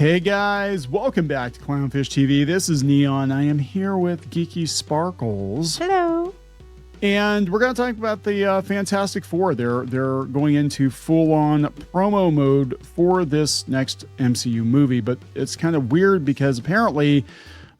Hey guys, welcome back to Clownfish TV. This is Kneon. I am here with Geeky Sparkles. Hello. And we're going to talk about the Fantastic Four. They're going into full-on promo mode for this next MCU movie, but it's kind of weird because apparently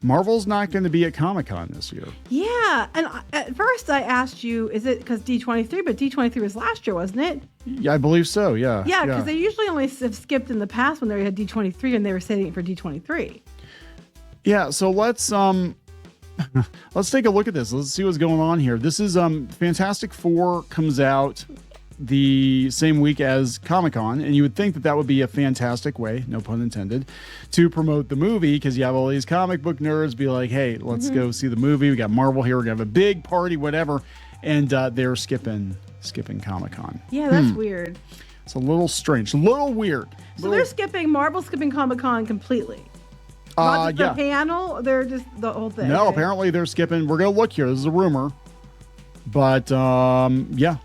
Marvel's not going to be at Comic-Con this year. Yeah, and at first I asked you, is it because D23? But D23 was last year, wasn't it? Yeah, I believe so, yeah. Yeah, because they usually only have skipped in the past when they had D23 and they were saving it for D23. Yeah, so let's take a look at this. Let's see what's going on here. This is Fantastic Four comes out the same week as Comic-Con, and you would think that that would be a fantastic way, no pun intended, to promote the movie, because you have all these comic book nerds be like, hey, let's go see the movie. We got Marvel here. We're going to have a big party, whatever. And they're skipping Comic-Con. Yeah, that's weird. It's a little strange, a little weird. So they're skipping Comic-Con completely. Not just the panel, they're just the whole thing. No, apparently they're skipping. We're going to look here. This is a rumor. But yeah,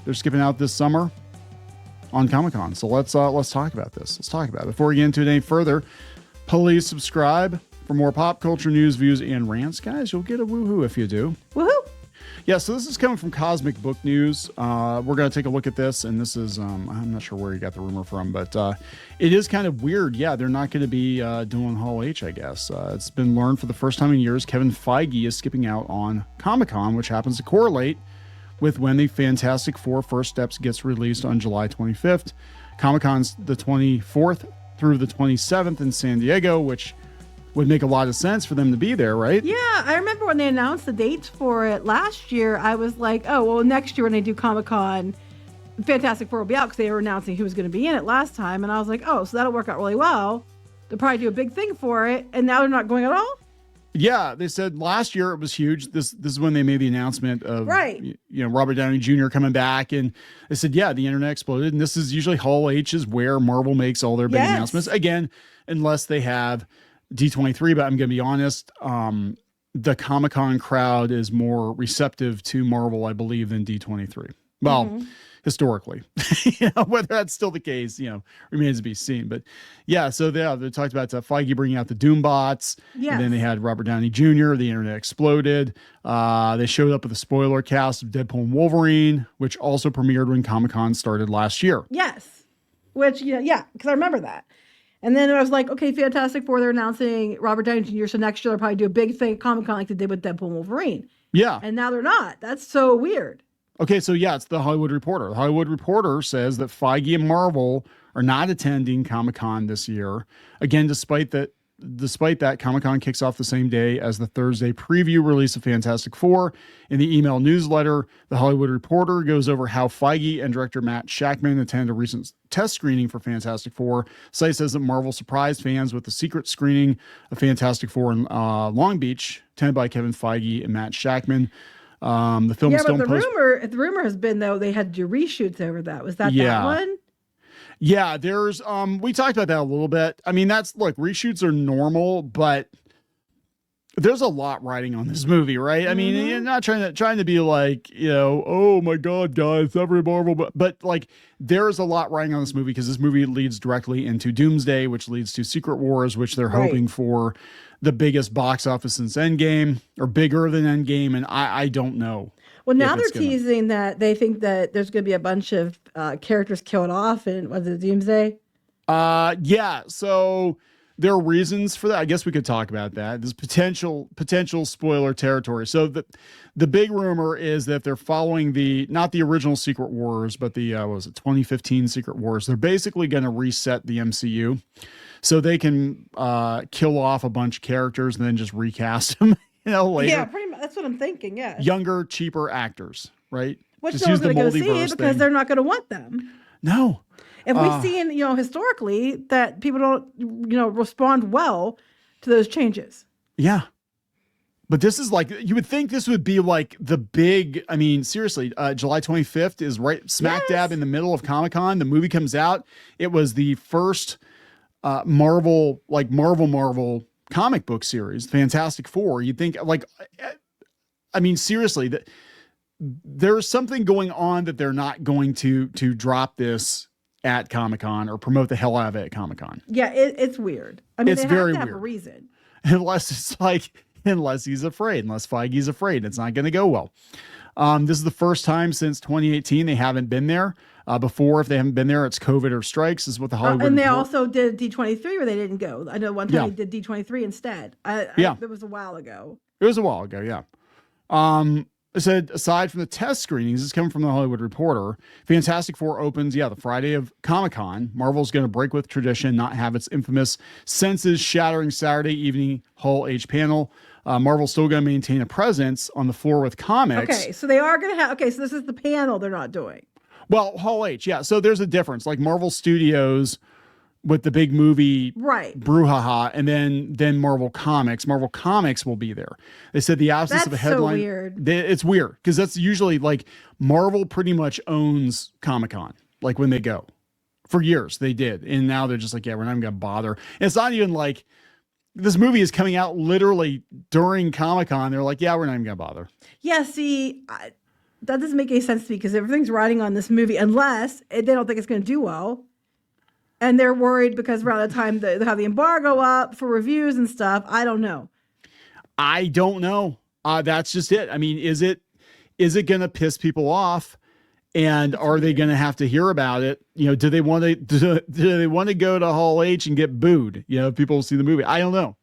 they're skipping out this summer on Comic-Con. So let's talk about this. Let's talk about it. Before we get into it any further, please subscribe for more pop culture news, views, and rants. Guys, you'll get a woohoo if you do. Woohoo! Yeah, so this is coming from Cosmic Book News. We're going to take a look at this, and this is, I'm not sure where you got the rumor from, but it is kind of weird. Yeah, they're not going to be doing Hall H, I guess. It's been learned for the first time in years, Kevin Feige is skipping out on Comic-Con, which happens to correlate with when the Fantastic Four First Steps gets released on July 25th. Comic-Con's the 24th through the 27th in San Diego, which would make a lot of sense for them to be there, right? Yeah, I remember when they announced the dates for it last year, I was like, oh, well, next year when they do Comic-Con, Fantastic Four will be out because they were announcing who was going to be in it last time. And I was like, oh, so that'll work out really well. They'll probably do a big thing for it. And now they're not going at all? Yeah, they said last year it was huge. This is when they made the announcement of right. Robert Downey Jr. coming back, and they said, yeah, the internet exploded. And this is usually Hall H is where Marvel makes all their big announcements. Again, unless they have D23, but I'm going to be honest, the Comic-Con crowd is more receptive to Marvel, I believe, than D23. Well, historically, whether that's still the case, remains to be seen. But yeah, so they talked about Feige bringing out the Doombots. Yes. And then they had Robert Downey Jr. The internet exploded. They showed up with a spoiler cast of Deadpool and Wolverine, which also premiered when Comic-Con started last year. Yes. Which, because I remember that. And then I was like, okay, Fantastic Four, they're announcing Robert Downey Jr., so next year they'll probably do a big thing at Comic-Con like they did with Deadpool and Wolverine. Yeah. And now they're not. That's so weird. Okay, so yeah, it's the Hollywood Reporter. The Hollywood Reporter says that Feige and Marvel are not attending Comic-Con this year. Again, despite that, Comic-Con kicks off the same day as the Thursday preview release of Fantastic Four. In the email newsletter, the Hollywood Reporter goes over how Feige and director Matt Shakman attended a recent test screening for Fantastic Four. The site says that Marvel surprised fans with the secret screening of Fantastic Four in Long Beach, attended by Kevin Feige and Matt Shakman. The film but the rumor has been, though, they had to do reshoots over that. Was that one? Yeah, there's we talked about that a little bit. I mean, reshoots are normal, but there's a lot riding on this movie, right? I mean, you're not trying to be like, oh my God, guys, every Marvel, but like there's a lot riding on this movie because this movie leads directly into Doomsday, which leads to Secret Wars, which they're hoping for the biggest box office since Endgame or bigger than Endgame, and I don't know. Well, now they're teasing that they think that there's going to be a bunch of characters killed off in, was it Doomsday? Yeah. So there are reasons for that. I guess we could talk about that. There's potential spoiler territory. So the big rumor is that they're following not the original Secret Wars, but the 2015 Secret Wars. They're basically going to reset the MCU so they can kill off a bunch of characters and then just recast them. Later. Yeah, pretty much. That's what I'm thinking. Yeah. Younger, cheaper actors, right? Which no one's going to go see it because they're not going to want them. No. And we've seen, historically that people don't, respond well to those changes. Yeah. But this is like, you would think this would be like the big, I mean, seriously, July 25th is right smack dab in the middle of Comic-Con. The movie comes out. It was the first Marvel comic book series, Fantastic Four. You'd think seriously, that there's something going on that they're not going to drop this at Comic-Con or promote the hell out of it at Comic-Con. Yeah, it's weird. I mean, It's they very have to have a weird. reason. Unless it's like, unless Feige's afraid, it's not going to go well. This is the first time since 2018 they haven't been there. Before, if they haven't been there, it's COVID or strikes, is what the Hollywood and they Report- also did D23 where they didn't go. I know one time they did D23 instead. It was a while ago. It was a while ago, yeah. It said, aside from the test screenings, this is coming from the Hollywood Reporter, Fantastic Four opens, the Friday of Comic-Con. Marvel's going to break with tradition, not have its infamous senses-shattering Saturday evening Hall H panel. Marvel's still going to maintain a presence on the floor with comics. Okay, so they are going to have... Okay, so this is the panel they're not doing. Well, Hall H, yeah. So there's a difference. Like Marvel Studios with the big movie brouhaha, and then Marvel Comics. Marvel Comics will be there. They said the absence of a headline. So weird. It's weird because that's usually like Marvel pretty much owns Comic-Con. Like when they go, for years they did, and now they're just like, yeah, we're not even gonna bother. And it's not even like this movie is coming out literally during Comic-Con. They're like, yeah, we're not even gonna bother. Yeah, see, that doesn't make any sense to me because everything's riding on this movie unless they don't think it's going to do well. And they're worried because around the time they have the embargo up for reviews and stuff. I don't know. I don't know. That's just it. I mean, is it going to piss people off? And are they going to have to hear about it? You know, do they want to go to Hall H and get booed? You know, if people see the movie. I don't know.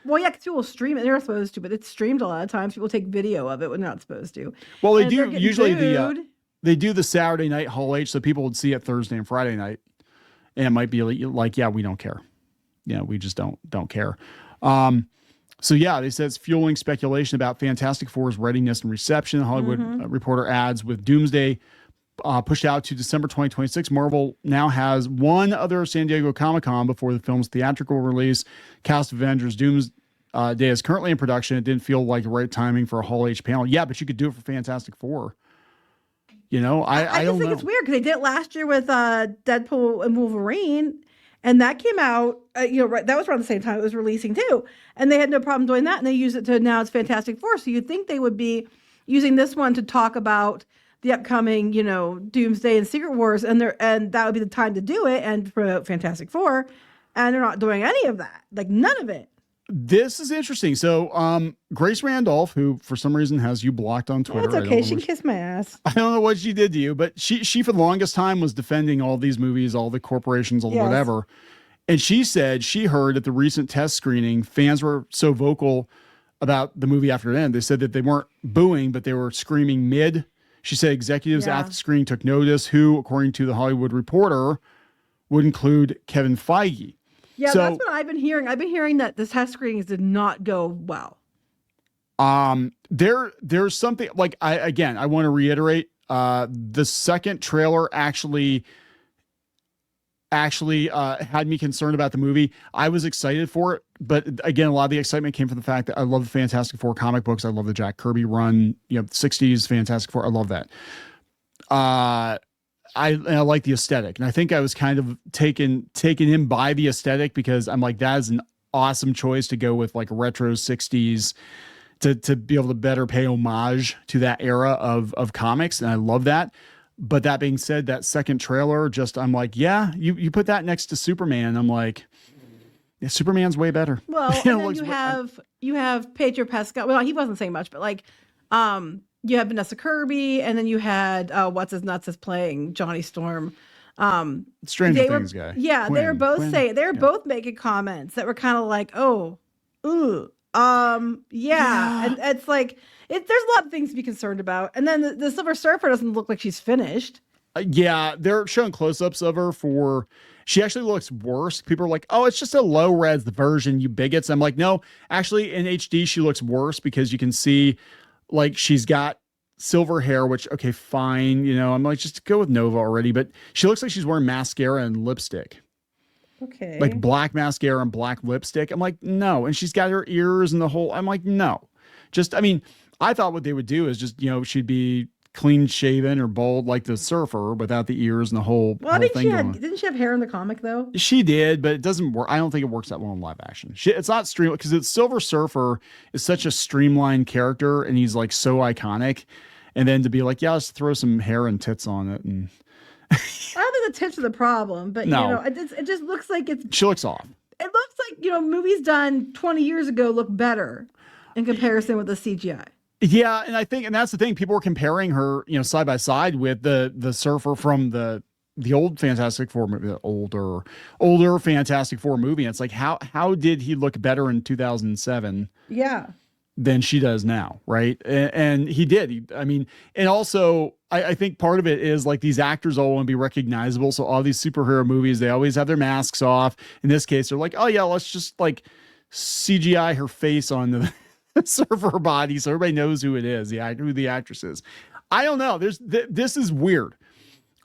Well, yeah, because people stream it. They're supposed to, but it's streamed a lot of times. People take video of it when they're not supposed to. Well, they do usually they do the Saturday night Hall H, so people would see it Thursday and Friday night. And it might be like, yeah, we don't care. Yeah, we just don't care. So yeah, they said it's fueling speculation about Fantastic Four's readiness and reception. Hollywood Reporter adds, with Doomsday pushed out to December 2026, Marvel now has one other San Diego Comic-Con before the film's theatrical release. Cast of Avengers Doomsday is currently in production. It didn't feel like the right timing for a Hall H panel. Yeah, but you could do it for Fantastic Four. You know, I just think it's weird because they did it last year with Deadpool and Wolverine, and that came out, that was around the same time it was releasing too. And they had no problem doing that, and they used it to announce Fantastic Four. So you'd think they would be using this one to talk about the upcoming, Doomsday and Secret Wars, and that would be the time to do it and promote Fantastic Four. And they're not doing any of that, like none of it. This is interesting. So, Grace Randolph, who for some reason has you blocked on Twitter. It's okay. She can kiss my ass. I don't know what she did to you, but she for the longest time was defending all these movies, all the corporations, all the whatever. And she said she heard at the recent test screening, fans were so vocal about the movie after it ended. They said that they weren't booing, but they were screaming mid. She said executives at the screening took notice, who, according to the Hollywood Reporter, would include Kevin Feige. Yeah, that's what I've been hearing. I've been hearing that the test screenings did not go well. There's something like I want to reiterate. The second trailer actually had me concerned about the movie. I was excited for it, but again, a lot of the excitement came from the fact that I love the Fantastic Four comic books. I love the Jack Kirby run. 60s Fantastic Four. I love that. I like the aesthetic, and I think I was kind of taken in by the aesthetic because I'm like, that is an awesome choice to go with like retro 60s to be able to better pay homage to that era of comics. And I love that. But that being said, that second trailer, I'm like, yeah, you put that next to Superman. I'm like, yeah, Superman's way better. Well, and then you have Pedro Pascal. Well, he wasn't saying much, but like, you had Vanessa Kirby, and then you had what's his nuts is playing Johnny Storm. Stranger Things guy. Yeah, Quinn, they were both saying both making comments that were kind of like, and it's like there's a lot of things to be concerned about. And then the Silver Surfer doesn't look like she's finished. They're showing close-ups of her she actually looks worse. People are like, oh, it's just a low-res version, you bigots. I'm like, no, actually in HD she looks worse because you can see like she's got silver hair, which, okay, fine. I'm like, just go with Nova already. But she looks like she's wearing mascara and lipstick. Okay. Like black mascara and black lipstick. I'm like, no. And she's got her ears and the whole, I'm like, no. I thought what they would do is just, she'd be clean shaven or bald like the surfer without the ears and the whole, thing. Didn't she have hair in the comic though? She did, but it doesn't work. I don't think it works that well in live action. It's not streamlined because it's Silver Surfer is such a streamlined character and he's like so iconic. And then to be like, yeah, let's throw some hair and tits on it. And I don't think the tits are the problem, but No. it just looks like She looks off. it looks like, movies done 20 years ago look better in comparison with the CGI. Yeah, and that's the thing. People were comparing her, side by side with the surfer from the old Fantastic Four movie, the older Fantastic Four movie. And it's like, how did he look better in 2007? Yeah. Than she does now, right? And he did. And also, I think part of it is like these actors all want to be recognizable. So all these superhero movies, they always have their masks off. In this case, they're like, oh yeah, let's just like CGI her face on the surfer body so everybody knows who it is, who the actress is. I don't know. This is weird.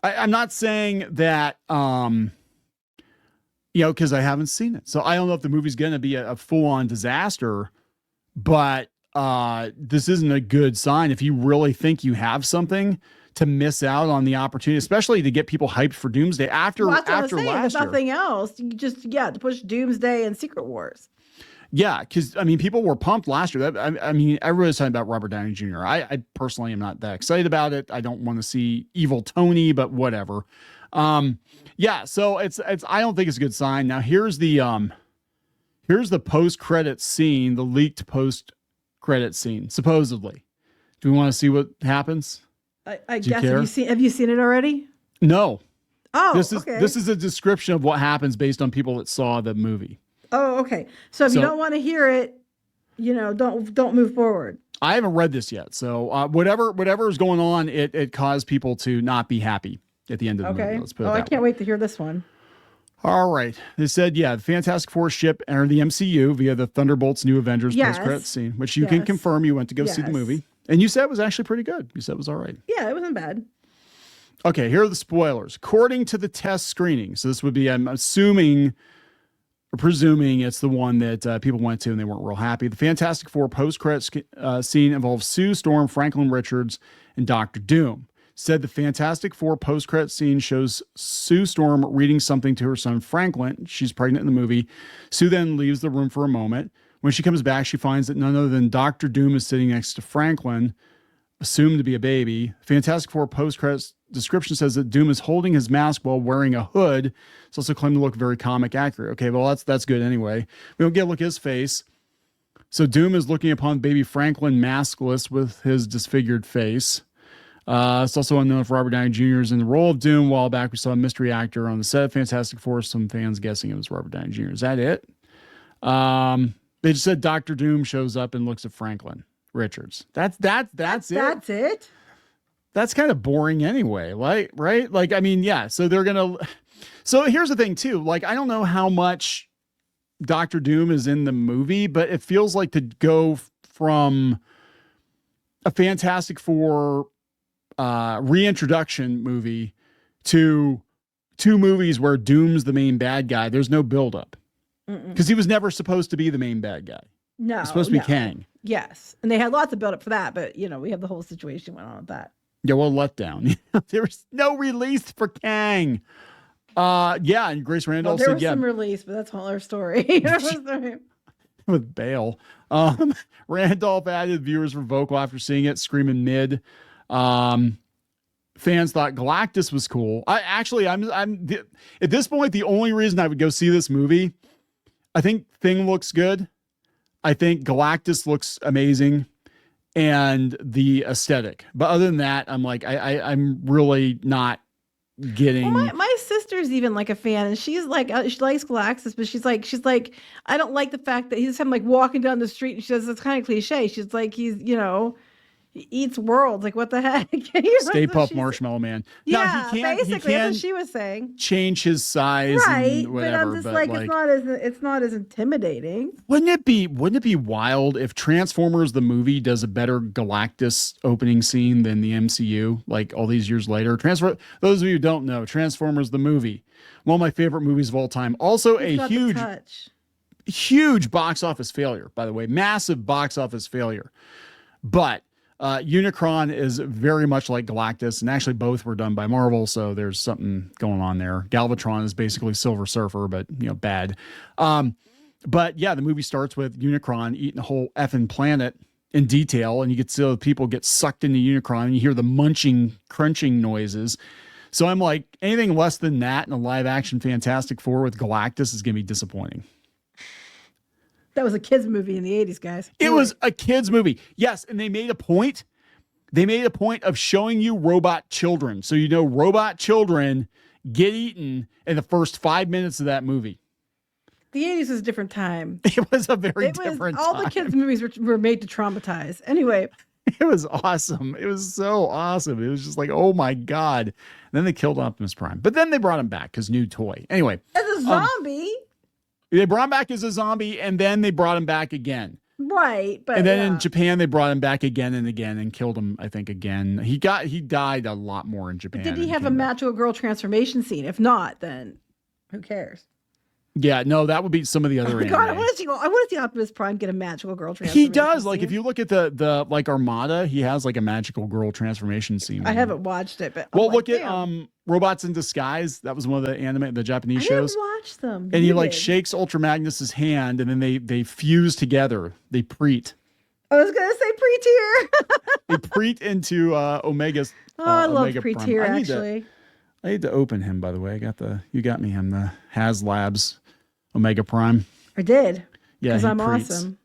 I'm not saying that, because I haven't seen it. So I don't know if the movie's going to be a full-on disaster. But this isn't a good sign if you really think you have something to miss out on the opportunity, especially to get people hyped for Doomsday after last year. There's nothing else. You just to push Doomsday and Secret Wars. Yeah, because people were pumped last year. Everybody's talking about Robert Downey Jr. I personally am not that excited about it. I don't want to see evil Tony, but whatever. So it's I don't think it's a good sign. Now here's the post-credit scene, the leaked post-credit scene, supposedly. Do we want to see what happens? I guess. Have you seen it already? No. Oh, this is a description of what happens based on people that saw the movie. Oh, okay. So if you don't want to hear it, don't move forward. I haven't read this yet. So whatever is going on, it caused people to not be happy at the end of the movie. Let's put it that I can't wait to hear this one. All right. They said, the Fantastic Four ship entered the MCU via the Thunderbolts New Avengers post-credit scene, which you can confirm you went to go see the movie. And you said it was actually pretty good. You said it was all right. Yeah, it wasn't bad. Okay, here are the spoilers. According to the test screening, so this would be, I'm assuming or presuming it's the one that people went to and they weren't real happy. The Fantastic Four post-credit scene involves Sue Storm, Franklin Richards, and Dr. Doom. Said the Fantastic Four post-credit scene shows Sue Storm reading something to her son Franklin. She's pregnant in the movie. Sue then leaves the room for a moment. When she comes back, she finds that none other than Dr. Doom is sitting next to Franklin, assumed to be a baby. Fantastic Four post-credits description says that Doom is holding his mask while wearing a hood. It's also claimed to look very comic accurate. Okay, well, that's good anyway. We don't get a look at his face. So Doom is looking upon baby Franklin maskless with his disfigured face. It's also unknown if Robert Downey Jr. is in the role of Doom. A while back, we saw a mystery actor on the set of Fantastic Four. Some fans guessing it was Robert Downey Jr. Is that it? They just said Dr. Doom shows up and looks at Franklin Richards. That's it. That's it. That's kind of boring anyway, right? So they're gonna. So here's the thing too. Like, I don't know how much Dr. Doom is in the movie, but it feels like to go from a Fantastic Four reintroduction movie to two movies where Doom's the main bad guy. There's no buildup because he was never supposed to be the main bad guy. No, it's supposed to be Kang. Yes, and they had lots of buildup for that, but we have the whole situation went on with that. Yeah, well, letdown. There was no release for Kang. And Grace Randolph there said, was some release, but that's a whole other story. With Bale. Randolph added viewers were vocal after seeing it, screaming mid. Fans thought Galactus was cool. I'm at this point, the only reason I would go see this movie, I think Thing looks good. I think Galactus looks amazing. And the aesthetic. But other than that, I'm like, I'm really not getting. Well, my sister's even like a fan, and she's like, she likes Galactus, but she's like, I don't like the fact that he's him like walking down the street, and she says it's kind of cliche. She's like, he eats worlds. Like, what the heck? Stay Puft Marshmallow Man. Yeah, basically, that's what she was saying. Change his size, right? And whatever, but I'm just like, it's not as intimidating. Wouldn't it be wild if Transformers the movie does a better Galactus opening scene than the MCU? Like all these years later, those of you who don't know, Transformers the movie, one of my favorite movies of all time. Also a huge box office failure, by the way, massive box office failure, but. Unicron is very much like Galactus, and actually both were done by Marvel, so there's something going on there. Galvatron is basically Silver Surfer, but bad. But yeah, the movie starts with Unicron eating a whole effing planet in detail, and you get to see people get sucked into Unicron, and you hear the munching, crunching noises. So I'm like, anything less than that in a live action Fantastic Four with Galactus is going to be disappointing. That was a kids movie in the 80s, guys. It was a kids movie. Yes. And they made a point. They made a point of showing you robot children. So, robot children get eaten in the first 5 minutes of that movie. The 80s was a different time. It was a very different all time. the kids' movies were made to traumatize. Anyway. It was awesome. It was so awesome. It was just like, oh my God. And then they killed Optimus Prime. But then they brought him back because new toy. Anyway. As a zombie. They brought him back as a zombie, and then they brought him back again. Right. But and then in Japan, they brought him back again and again and killed him, I think, again. He died a lot more in Japan. Did he have a magical girl transformation scene? If not, then who cares? Yeah, no, that would be some of the other. God, I want to see Optimus Prime get a magical girl transformation. He does. Scene. Like if you look at the like Armada, he has like a magical girl transformation scene. I haven't watched it, but look at Robots in Disguise. That was one of the Japanese shows. I didn't watch them. And he shakes Ultra Magnus's hand, and then they fuse together. They preet. I was gonna say pre-tier. They preet into Omega's. I love Omega pre-tier Prime. actually. I need to open him, by the way. You got me him, the HasLabs Omega Prime. I did. Yeah, because I'm awesome.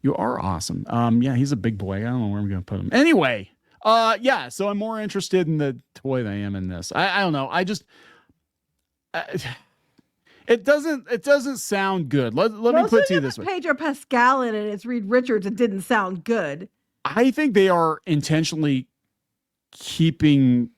You are awesome. Yeah, he's a big boy. I don't know where I'm going to put him. Anyway, yeah. So I'm more interested in the toy than I am in this. I don't know. I just, it doesn't sound good. Let me put it to you this way. Pedro Pascal in it. It's Reed Richards. It didn't sound good. I think they are intentionally keeping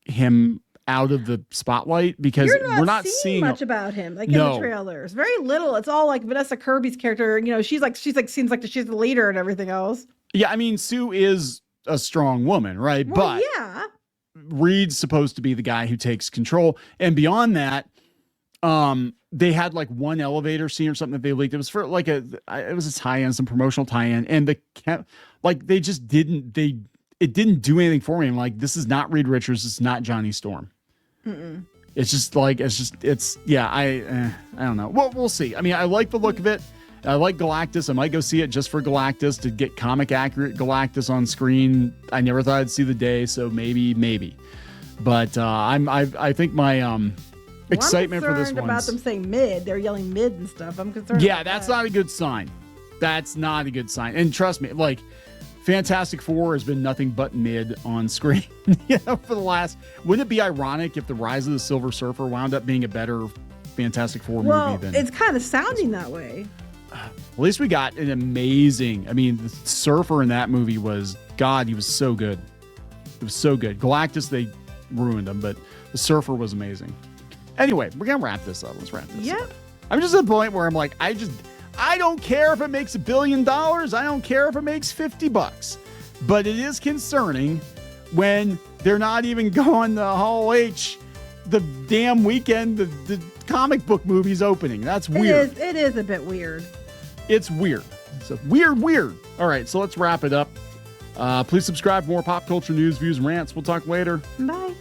him out of the spotlight because we're not seeing much about him in the trailers. Very little. It's all like Vanessa Kirby's character. She's seems like she's the leader and everything else. Yeah, I mean, Sue is a strong woman, right? Well, but yeah, Reed's supposed to be the guy who takes control. And beyond that, they had like one elevator scene or something that they leaked. It was for like it was a tie-in, some promotional tie-in, and they just didn't. It didn't do anything for me. I'm like, this is not Reed Richards. It's not Johnny Storm. Mm-mm. I don't know. Well, we'll see. I mean, I like the look of it. I like Galactus. I might go see it just for Galactus to get comic accurate Galactus on screen. I never thought I'd see the day, so maybe. But I think my excitement for this one about them saying mid. They're yelling mid and stuff. I'm concerned. Yeah, that's not a good sign. That's not a good sign. And trust me, like Fantastic Four has been nothing but mid on screen, for the last. Wouldn't it be ironic if the Rise of the Silver Surfer wound up being a better Fantastic Four movie than? It's kind of sounding that way. At least we got an amazing. I mean, the Surfer in that movie was God. He was so good. It was so good. Galactus, they ruined him, but the Surfer was amazing. Anyway, we're gonna wrap this up. Let's wrap this up. I'm just at the point where I'm like, I don't care if it makes $1 billion. I don't care if it makes $50. But it is concerning when they're not even going to Hall H the damn weekend the comic book movie's opening. That's weird. It is a bit weird. It's weird. It's a weird. All right, so let's wrap it up. Please subscribe for more pop culture news, views, and rants. We'll talk later. Bye.